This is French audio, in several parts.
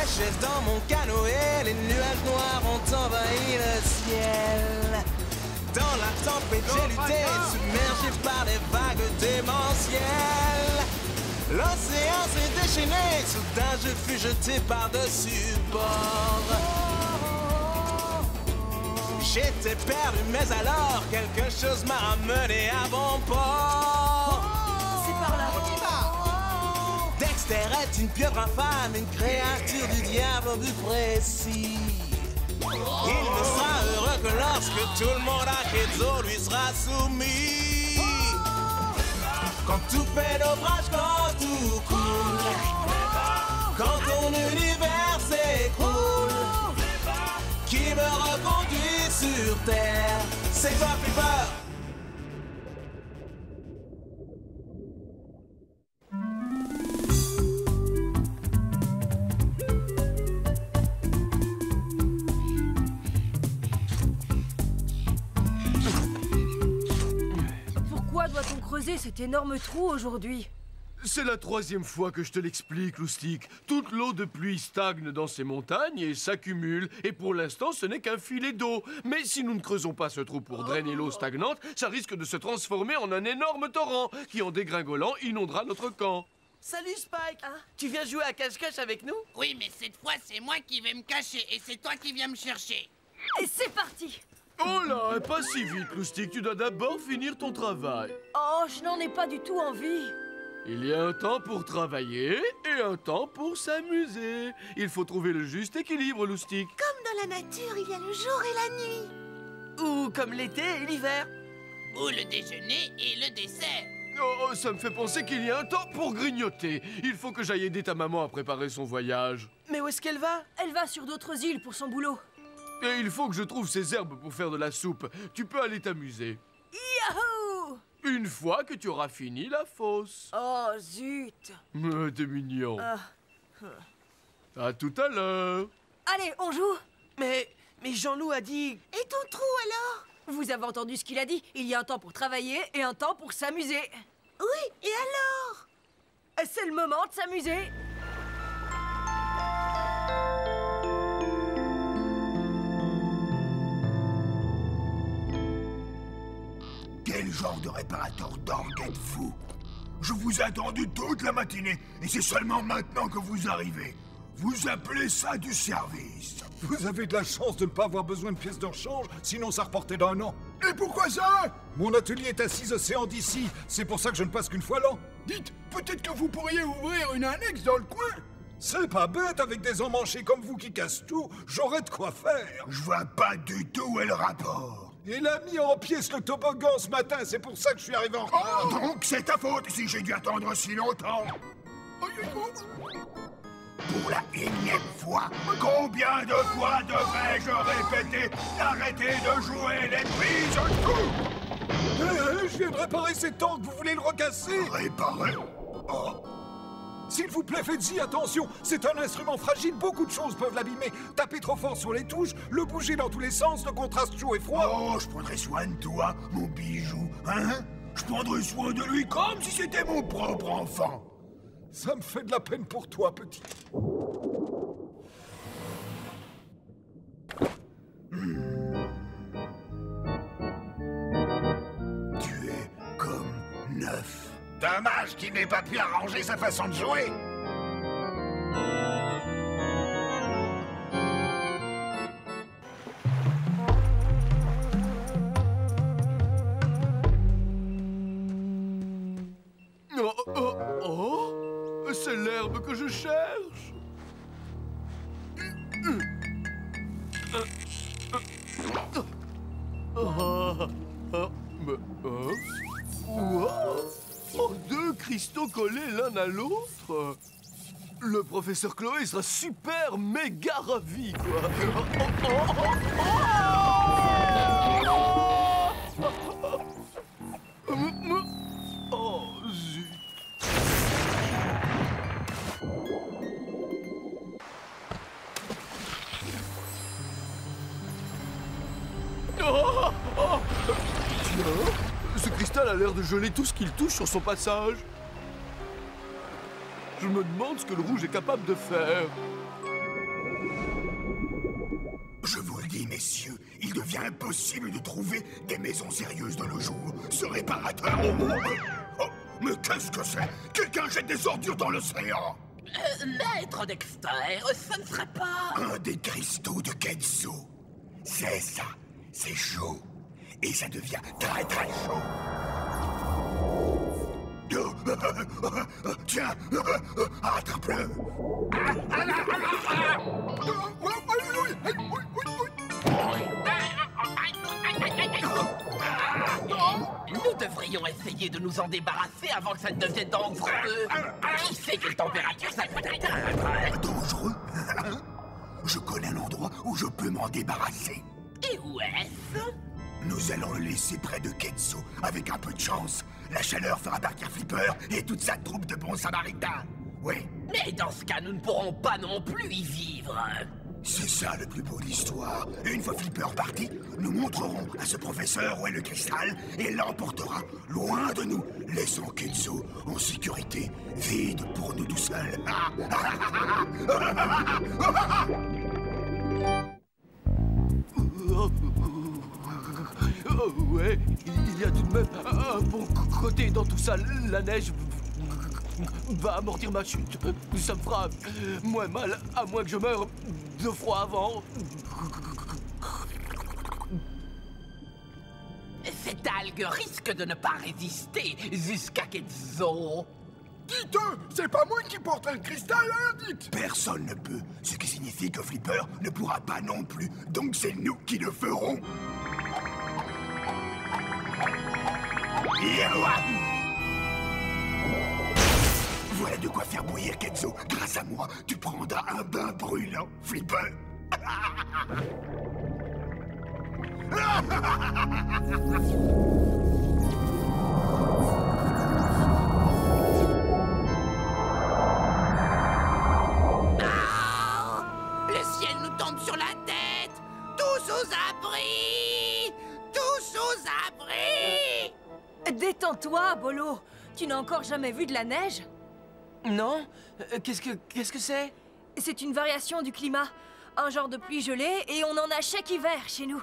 pêchais dans mon canoë, les nuages noirs ont envahi le ciel. Dans la tempête, j'ai lutté, submergé par les vagues démentielles. L'océan s'est déchaîné, soudain je fus jeté par-dessus bord. J'étais perdu, mais alors quelque chose m'a ramené à bon port. C'est par là, on y va. Dexter est une pieuvre infâme, une créature du diable au but précis. Il ne sera heureux que lorsque tout le monde à Kezo lui sera soumis. Quand tout fait naufrage, quand tout coule, quand ton univers s'écroule, qui me reconduit sur terre, c'est toi Flipper. Pourquoi doit-on creuser cet énorme trou aujourd'hui? C'est la 3e fois que je te l'explique, Loustic. Toute l'eau de pluie stagne dans ces montagnes et s'accumule. Et pour l'instant, ce n'est qu'un filet d'eau. Mais si nous ne creusons pas ce trou pour drainer l'eau stagnante, ça risque de se transformer en un énorme torrent qui, en dégringolant, inondera notre camp. Salut Spike. Tu viens jouer à cache-cache avec nous? Oui, mais cette fois, c'est moi qui vais me cacher et c'est toi qui viens me chercher. Et c'est parti! Oh là, pas si vite, Loustic. Tu dois d'abord finir ton travail. Oh, je n'en ai pas du tout envie. Il y a un temps pour travailler et un temps pour s'amuser. Il faut trouver le juste équilibre, Loustic. Comme dans la nature, il y a le jour et la nuit. Ou comme l'été et l'hiver. Ou le déjeuner et le dessert. Oh, ça me fait penser qu'il y a un temps pour grignoter. Il faut que j'aille aider ta maman à préparer son voyage. Mais où est-ce qu'elle va? Elle va sur d'autres îles pour son boulot. Et il faut que je trouve ces herbes pour faire de la soupe. Tu peux aller t'amuser. Yahoo! Une fois que tu auras fini la fosse. Oh, zut! T'es mignon. À tout à l'heure. Allez, on joue! Mais Jean-Loup a dit... Et ton trou alors? Vous avez entendu ce qu'il a dit? Il y a un temps pour travailler et un temps pour s'amuser. Oui, et alors? C'est le moment de s'amuser. Quel genre de réparateur d'orgue êtes-vous? Je vous ai attendu toute la matinée et c'est seulement maintenant que vous arrivez. Vous appelez ça du service? Vous avez de la chance de ne pas avoir besoin de pièces de rechange, sinon ça reportait d'un an. Et pourquoi ça? Mon atelier est à 6 océans d'ici, c'est pour ça que je ne passe qu'une fois l'an. Dites, peut-être que vous pourriez ouvrir une annexe dans le coin? C'est pas bête, avec des emmanchés comme vous qui cassent tout, j'aurais de quoi faire. Je vois pas du tout où est le rapport. Il a mis en pièces le toboggan ce matin, c'est pour ça que je suis arrivé en retard. Oh, donc c'est ta faute si j'ai dû attendre si longtemps. Pour la énième fois, combien de fois devrais-je répéter d'arrêter de jouer les prises de coup? Je viens de réparer ces tanks, vous voulez le recasser? Réparer? Oh. S'il vous plaît, faites-y attention. C'est un instrument fragile, beaucoup de choses peuvent l'abîmer. Tapez trop fort sur les touches, le bouger dans tous les sens, le contraste chaud et froid. Oh, je prendrai soin de toi, mon bijou, hein? Je prendrai soin de lui comme si c'était mon propre enfant. Ça me fait de la peine pour toi, petit. Tu es comme neuf. Dommage qu'il n'ait pas pu arranger sa façon de jouer. C'est l'herbe que je cherche. Oh, 2 cristaux collés l'un à l'autre. Le professeur Chloé sera super méga ravi, quoi. Oh, zut. Tiens, ce cristal a l'air de geler tout ce qu'il touche sur son passage. Je me demande ce que le rouge est capable de faire. Messieurs, il devient impossible de trouver des maisons sérieuses de nos jours. Ce réparateur... Oh, mais qu'est-ce que c'est? Quelqu'un jette des ordures dans l'océan! Maître Dexter, ce ne serait pas... Un des cristaux de Kenzo. C'est ça. C'est chaud. Et ça devient très très chaud. Tiens, attrape-le. Nous devrions essayer de nous en débarrasser avant que ça ne devienne dangereux. Qui sait quelle température ça peut atteindre? Dangereux? Je connais un endroit où je peux m'en débarrasser. Et où est-ce? Nous allons le laisser près de Kenzo. Avec un peu de chance, la chaleur fera partir Flipper et toute sa troupe de bons samaritains. Ouais. Mais dans ce cas, nous ne pourrons pas non plus y vivre. C'est ça le plus beau de l'histoire. Et une fois Flipper parti, nous montrerons à ce professeur où est le cristal et l'emportera loin de nous, laissant Kenzo en sécurité, vide pour nous tout seuls. Oh, ouais, il y a tout de même un bon côté dans tout ça. La neige va amortir ma chute. Ça me fera moins mal, à moins que je meure de froid avant. Cette algue risque de ne pas résister jusqu'à Kenzo. Dites, c'est pas moi qui porte le cristal, hein, dites. Personne ne peut, ce qui signifie que Flipper ne pourra pas non plus. Donc c'est nous qui le ferons. Voilà de quoi faire bouillir Kenzo. Grâce à moi, tu prendras un bain brûlant, Flipper. Le ciel nous tombe sur la tête. Tous aux abris. Tous aux abris. Détends-toi, Bolo. Tu n'as encore jamais vu de la neige? Non? Qu'est-ce que c'est? C'est une variation du climat. Un genre de pluie gelée et on en a chaque hiver chez nous.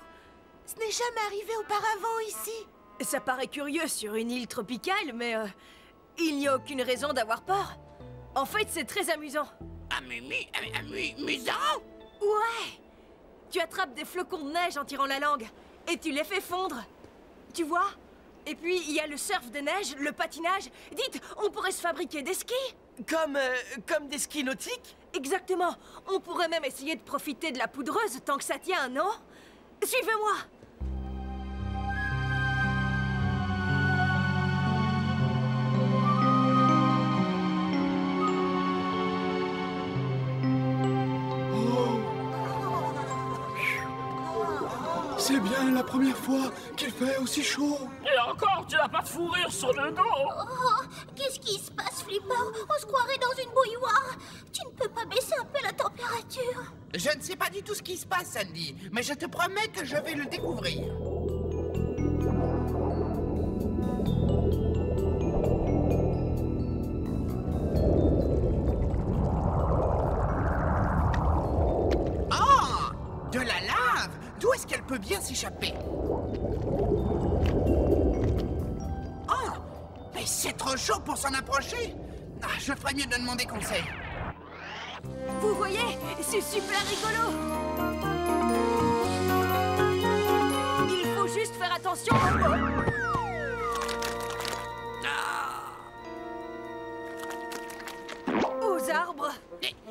Ce n'est jamais arrivé auparavant ici. Ça paraît curieux sur une île tropicale, mais il n'y a aucune raison d'avoir peur. En fait, c'est très amusant. Amusant? Ouais! Tu attrapes des flocons de neige en tirant la langue et tu les fais fondre. Tu vois? Et puis, il y a le surf de neige, le patinage. Dites, on pourrait se fabriquer des skis? Comme des skis nautiques? Exactement. On pourrait même essayer de profiter de la poudreuse tant que ça tient, non? Suivez-moi! C'est bien la première fois qu'il fait aussi chaud. Et encore, tu n'as pas de fourrure sur le dos. Oh, qu'est-ce qui se passe, Flipper? On se croirait dans une bouilloire. Tu ne peux pas baisser un peu la température? Je ne sais pas du tout ce qui se passe, Sandy, mais je te promets que je vais le découvrir. Oh! De la lave! D'où est-ce qu'elle peut bien s'échapper? Oh! Mais c'est trop chaud pour s'en approcher! Ah, je ferais mieux de demander conseil. Vous voyez? C'est super rigolo! Il faut juste faire attention aux arbres.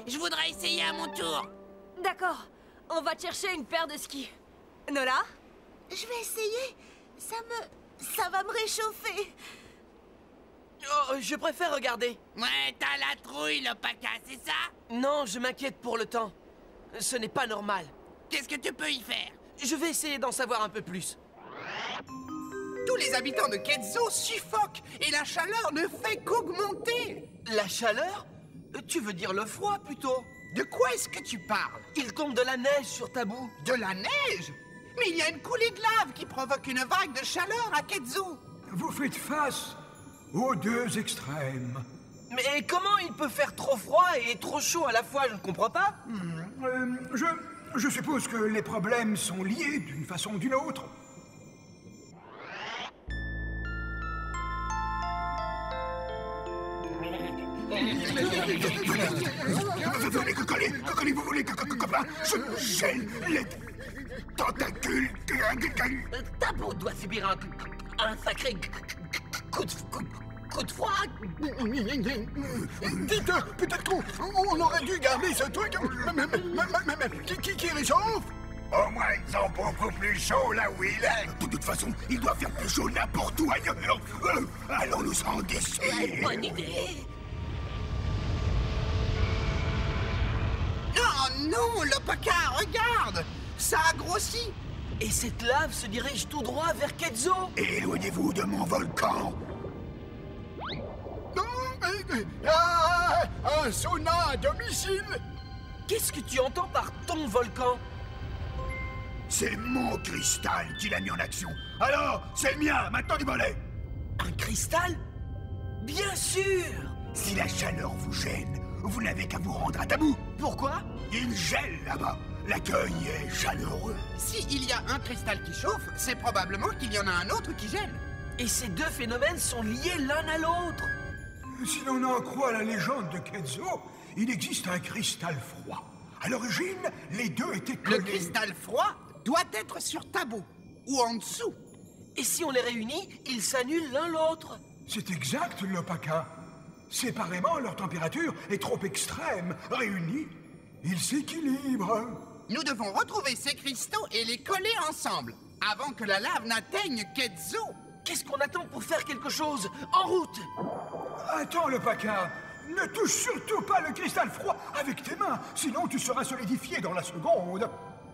Je voudrais essayer à mon tour. D'accord. On va te chercher une paire de skis. Nola? Je vais essayer. Ça va me réchauffer. Oh, je préfère regarder. Ouais, t'as la trouille, le paca, c'est ça? Non, je m'inquiète pour le temps. Ce n'est pas normal. Qu'est-ce que tu peux y faire? Je vais essayer d'en savoir un peu plus. Tous les habitants de Kenzo suffoquent et la chaleur ne fait qu'augmenter. La chaleur? Tu veux dire le froid, plutôt? De quoi est-ce que tu parles? Il tombe de la neige sur ta boue. De la neige? Mais il y a une coulée de lave qui provoque une vague de chaleur à Kenzo. Vous faites face aux deux extrêmes. Mais comment il peut faire trop froid et trop chaud à la fois? Je ne comprends pas. Je suppose que les problèmes sont liés d'une façon ou d'une autre. Venez, cocoler, vous voulez, copain? Je gèle les tentacules. Tabou doit subir un sacré coup de froid. Dites, peut-être qu'on aurait dû garder ce truc. Qui réchauffe? Au moins, ils ont beaucoup plus chaud là où il est. De toute façon, il doit faire plus chaud n'importe où ailleurs. Allons-nous-en d'ici. Bonne idée. Oh non, Lopaka, regarde! Ça a grossi! Et cette lave se dirige tout droit vers Ketzo. Éloignez-vous de mon volcan. Un sauna à domicile. Qu'est-ce que tu entends par ton volcan? C'est mon cristal qui l'a mis en action. Alors, c'est le mien, maintenant du mollet. Un cristal? Bien sûr. Si la chaleur vous gêne, vous n'avez qu'à vous rendre à Tabou. Pourquoi? Il gèle là-bas. L'accueil est chaleureux. S'il y a un cristal qui chauffe, c'est probablement qu'il y en a un autre qui gèle. Et ces deux phénomènes sont liés l'un à l'autre. Si l'on en croit la légende de Ketzo, il existe un cristal froid. À l'origine, les deux étaient collés. Le cristal froid doit être sur Tabou, ou en dessous. Et si on les réunit, ils s'annulent l'un l'autre. C'est exact, Lopaka. Séparément, leur température est trop extrême. Réunis, ils s'équilibrent. Nous devons retrouver ces cristaux et les coller ensemble, avant que la lave n'atteigne Ketzo. Qu'est-ce qu'on attend pour faire quelque chose? En route! Attends, Lopaka. Ne touche surtout pas le cristal froid avec tes mains, sinon tu seras solidifié dans la seconde.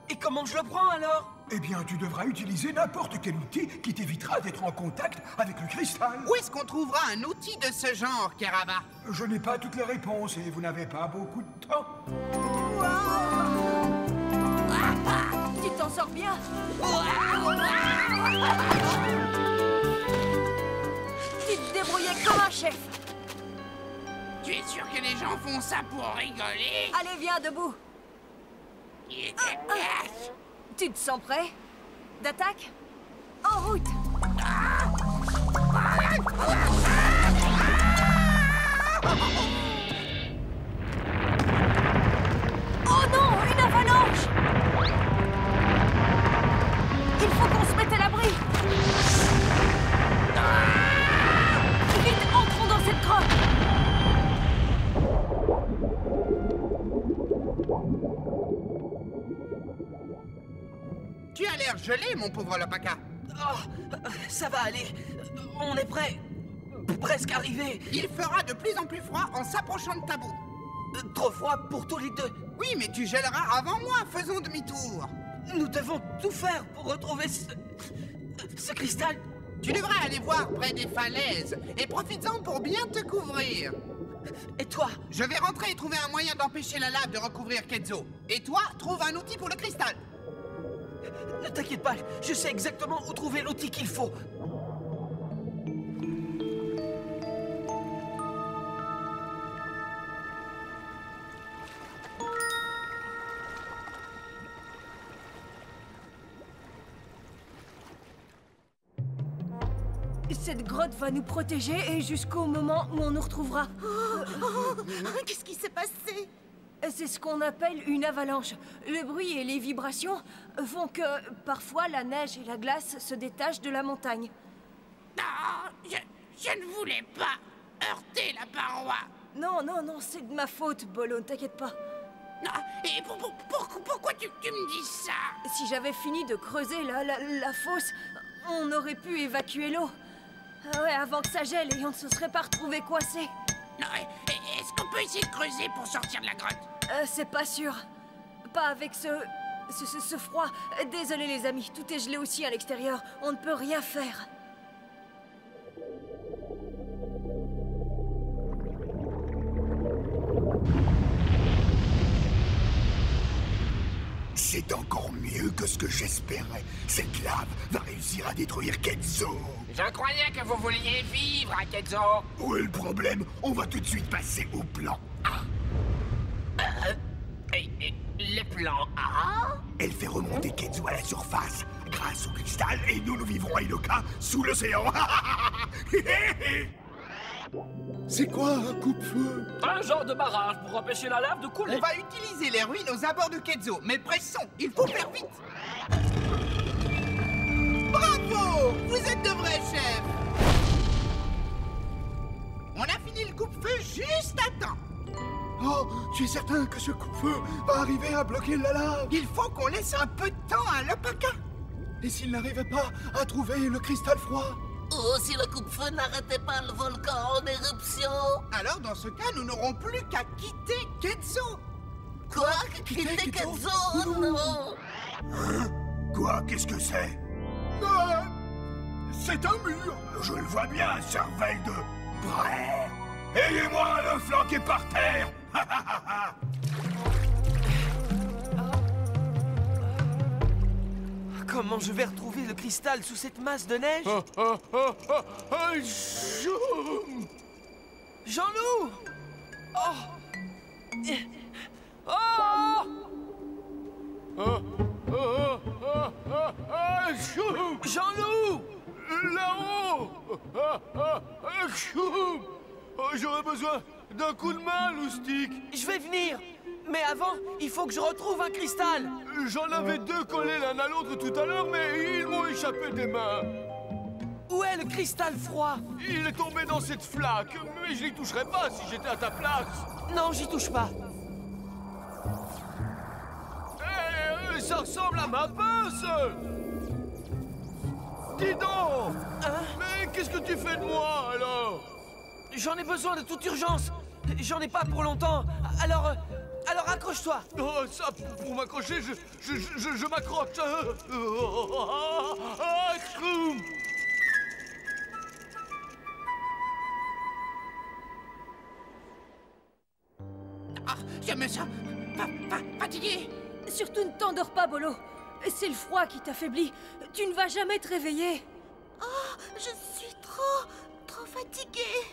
Et comment je le prends alors? Eh bien, tu devras utiliser n'importe quel outil qui t'évitera d'être en contact avec le cristal. Où est-ce qu'on trouvera un outil de ce genre, Kerava? Je n'ai pas toutes les réponses et vous n'avez pas beaucoup de temps. Tu t'en sors bien. Tu te débrouillais comme un chef. Tu es sûr que les gens font ça pour rigoler? Allez, viens debout. Tu te sens prêt? D'attaque? En route! Oh non, une avalanche! Il faut qu'on se mette à l'abri! Vite, entrons dans cette grotte! Tu as l'air gelé, mon pauvre Lopaka. Oh, ça va aller. On est prêt. Presque arrivé. Il fera de plus en plus froid en s'approchant de Tabou. Trop froid pour tous les deux. Oui, mais tu gèleras avant moi. Faisons demi-tour. Nous devons tout faire pour retrouver ce cristal. Tu devrais aller voir près des falaises et profites-en pour bien te couvrir. Et toi? Je vais rentrer et trouver un moyen d'empêcher la lave de recouvrir Ketzo. Et toi, trouve un outil pour le cristal. Ne t'inquiète pas, je sais exactement où trouver l'outil qu'il faut. Cette grotte va nous protéger et jusqu'au moment où on nous retrouvera. Qu'est-ce qui s'est passé? C'est ce qu'on appelle une avalanche. Le bruit et les vibrations font que, parfois, la neige et la glace se détachent de la montagne. Non, je ne voulais pas heurter la paroi. Non, c'est de ma faute, Bolo, ne t'inquiète pas. Non, et pourquoi tu me dis ça? Si j'avais fini de creuser la fosse, on aurait pu évacuer l'eau. Ouais, avant que ça gèle et on ne se serait pas retrouvé coincé. Non, est-ce qu'on peut essayer de creuser pour sortir de la grotte? C'est pas sûr. Pas avec ce froid. Désolé les amis, tout est gelé aussi à l'extérieur. On ne peut rien faire. C'est encore mieux que ce que j'espérais. Cette lave va réussir à détruire Ketzo. Je croyais que vous vouliez vivre à Ketzo. Où est le problème? On va tout de suite passer au plan A. Les plan A? Elle fait remonter Kenzo à la surface grâce au cristal et nous vivrons à Iloka sous l'océan. C'est quoi un coupe-feu? Un genre de barrage pour empêcher la lave de couler. On va utiliser les ruines aux abords de Kenzo, mais pressons, il faut faire vite. Bravo! Vous êtes de vrais chefs. On a fini le coupe-feu juste à temps. Oh, tu es certain que ce coupe-feu va arriver à bloquer la lave? Il faut qu'on laisse un peu de temps à l'Opaka. Et s'il n'arrivait pas à trouver le cristal froid? Oh, si le coupe-feu n'arrêtait pas le volcan en éruption. Alors, dans ce cas, nous n'aurons plus qu'à quitter Kenzo. Quoi? Quitter Kenzo? Oh non! Hein? Quoi? Qu'est-ce que c'est? C'est un mur! Je le vois bien, cervelle de brère. Aidez-moi à le flanquer par terre. Comment je vais retrouver le cristal sous cette masse de neige? Jean-Loup! Oh! Jean-Loup! Là-haut! J'aurais besoin d'un coup de main, Loustic. Je vais venir! Mais avant, il faut que je retrouve un cristal! J'en avais deux collés l'un à l'autre tout à l'heure, mais ils m'ont échappé des mains. Où est le cristal froid? Il est tombé dans cette flaque, mais je n'y toucherais pas si j'étais à ta place. Non, j'y touche pas. Ça ressemble à ma pince! Dis donc! Hein? Mais qu'est-ce que tu fais de moi, alors? J'en ai besoin de toute urgence. J'en ai pas pour longtemps. Alors accroche-toi. Oh, ça, pour m'accrocher, je m'accroche. Ah, je me sens fatigué. Surtout ne t'endors pas, Bolo. C'est le froid qui t'affaiblit. Tu ne vas jamais te réveiller. Oh, je suis trop fatiguée.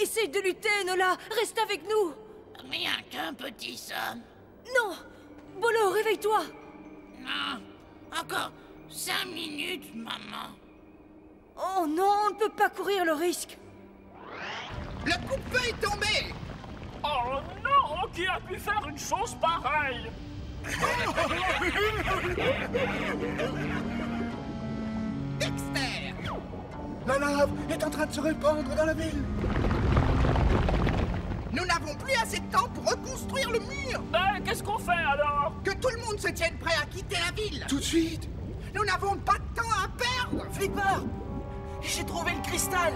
Essaye de lutter, Enola. Reste avec nous. Rien qu'un petit somme. Non! Bolo, réveille-toi! Non, encore 5 minutes, maman. Oh non, on ne peut pas courir le risque. Le coupe-feu est tombé. Oh non! Qui a pu faire une chose pareille? Dexter! La lave est en train de se répandre dans la ville. Nous n'avons plus assez de temps pour reconstruire le mur. Qu'est-ce qu'on fait alors? Que tout le monde se tienne prêt à quitter la ville. Tout de suite. Nous n'avons pas de temps à perdre. Flipper! J'ai trouvé le cristal!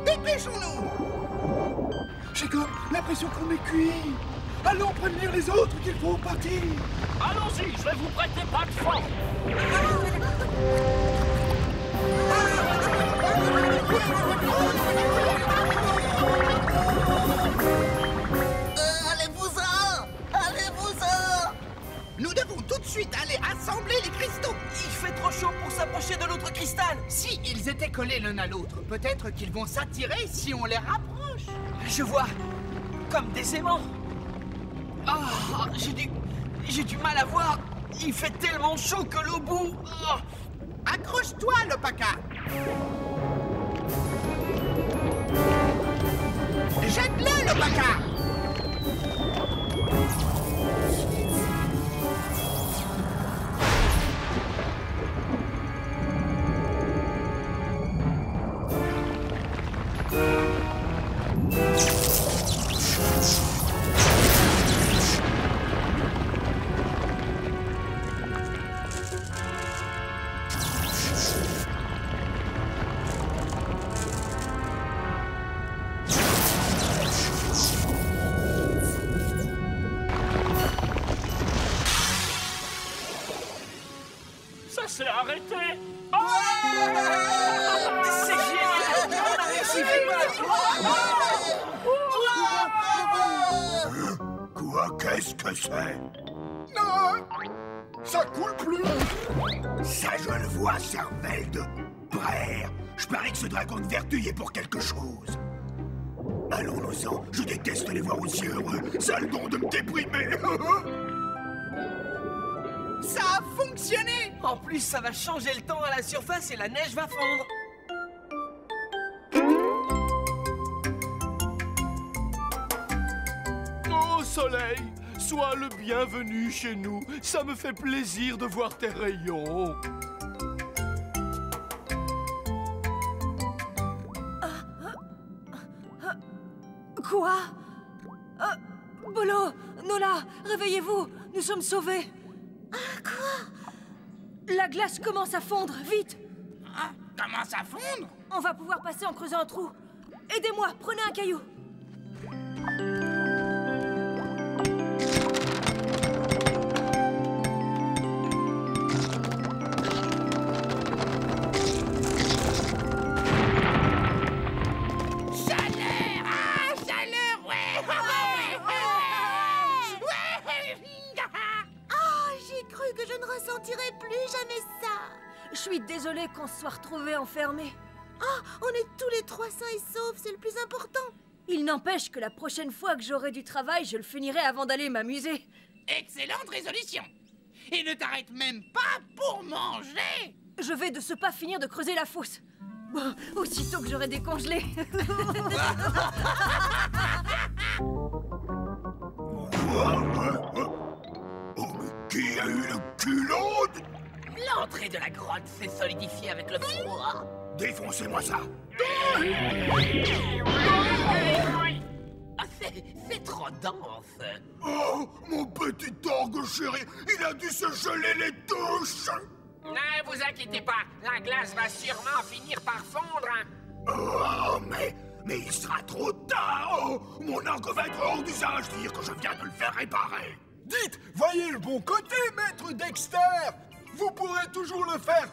Dépêchons-nous. J'ai comme l'impression qu'on est cuit. Allons prévenir les autres qu'il faut partir. Allons-y, je vais vous prêter pas de force. Allez-vous-en! Allez-vous-en! Nous devons tout de suite aller assembler les cristaux. Il fait trop chaud pour s'approcher de l'autre cristal! Si ils étaient collés l'un à l'autre, peut-être qu'ils vont s'attirer si on les rapproche. Je vois comme des aimants. Ah, j'ai du mal à voir. Il fait tellement chaud que l'eau bout. Oh. Accroche-toi, l'Opaka. Jette-le, l'Opaka. C'est arrêté. C'est génial! On a réussi, Quoi? Qu'est-ce que c'est? Non! Ça coule plus! Ça, je le vois, cervelle de brère. Je parie que ce dragon de vertu y est pour quelque chose. Allons-nous-en, je déteste les voir aussi heureux. Sale don de me déprimer. fonctionner. En plus, ça va changer le temps à la surface et la neige va fondre. Oh, soleil, sois le bienvenu chez nous. Ça me fait plaisir de voir tes rayons. Quoi? Bolo, Nola, réveillez-vous. Nous sommes sauvés. Quoi? La glace commence à fondre, vite. Ah, commence à fondre? On va pouvoir passer en creusant un trou. Aidez-moi, prenez un caillou. Chaleur! Ah, chaleur, ouais! Ah, j'ai cru que je ne ressentirais plus jamais ça. Je suis désolée qu'on se soit retrouvés enfermés. Ah, on est tous les trois sains et saufs, c'est le plus important. Il n'empêche que la prochaine fois que j'aurai du travail, je le finirai avant d'aller m'amuser. Excellente résolution! Et ne t'arrête même pas pour manger! Je vais de ce pas finir de creuser la fosse. Bon, aussitôt que j'aurai décongelé. Oh, mais qui a eu le culot de... L'entrée de la grotte s'est solidifiée avec le froid. Défoncez-moi ça! Ah, c'est trop dense. Oh, mon petit orgue chéri, il a dû se geler les touches! Ne vous inquiétez pas, la glace va sûrement finir par fondre. Oh, mais il sera trop tard! Oh, mon orgue va être hors d'usage, dire que je viens de le faire réparer! Dites, voyez le bon côté, maître Dexter. Vous pourrez toujours le faire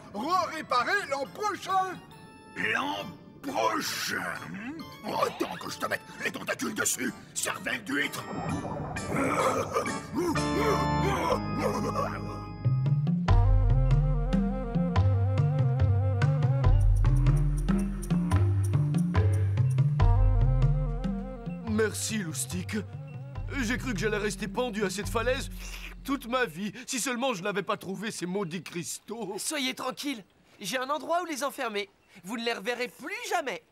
réparer l'an prochain. L'an prochain? Autant que je te mette les tentacules dessus, cervelle d'huître! Merci, Loustic. J'ai cru que j'allais rester pendu à cette falaise toute ma vie, si seulement je n'avais pas trouvé ces maudits cristaux. Soyez tranquille, j'ai un endroit où les enfermer. Vous ne les reverrez plus jamais.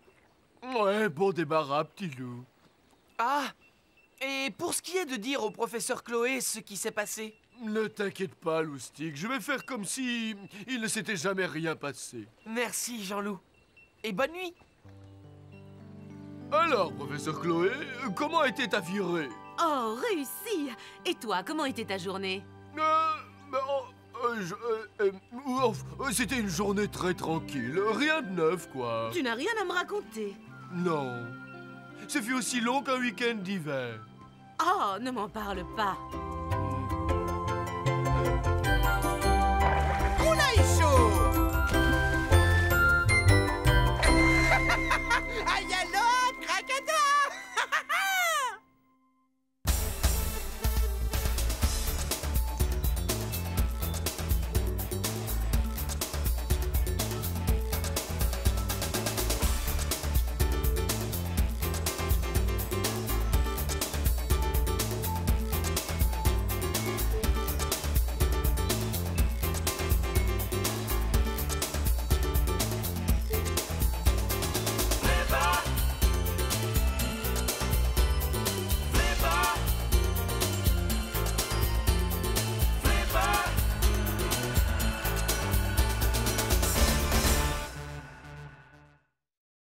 Ouais, bon débarras, petit loup. Ah, et pour ce qui est de dire au professeur Chloé ce qui s'est passé? Ne t'inquiète pas, Loustic, je vais faire comme si il ne s'était jamais rien passé. Merci, Jean-Loup. Et bonne nuit. Alors, professeur Chloé, comment était ta virée? Oh, réussi! Et toi, comment était ta journée? C'était une journée très tranquille, rien de neuf, quoi. Tu n'as rien à me raconter. Non. Ce fut aussi long qu'un week-end d'hiver. Oh, ne m'en parle pas.